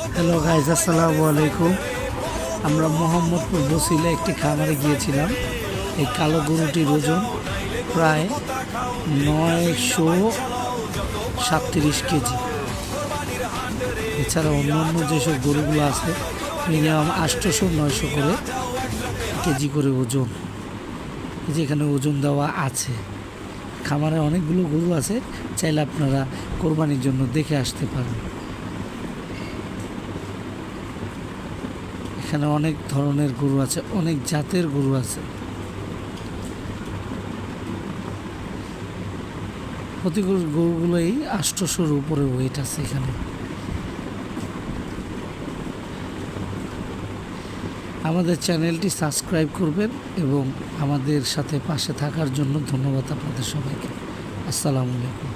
Hello guys, আসসালামু আলাইকুম। আমরা মোহাম্মদপুর বসিলা একটি খামারে গিয়েছিলাম। এই কালো গরুটির ওজন প্রায় 937 কেজি। এছাড়া অন্যান্য যেসব গরুগুলো আছে মিনিমাম 800-900 করে কেজি করে ওজন। যেখানে ওজন দেওয়া আছে, খামারে অনেকগুলো গরু আছে, চাইলে আপনারা কোরবানির জন্য দেখে আসতে পারেন। এখানে অনেক ধরনের গরু আছে, অনেক জাতের গরু আছে। প্রতি গরুগুলোই 800-র উপরে ওয়েট আছে এখানে। আমাদের চ্যানেলটি সাবস্ক্রাইব করবেন এবং আমাদের সাথে পাশে থাকার জন্য ধন্যবাদ আপনাদের সবাইকে। আসসালামু আলাইকুম।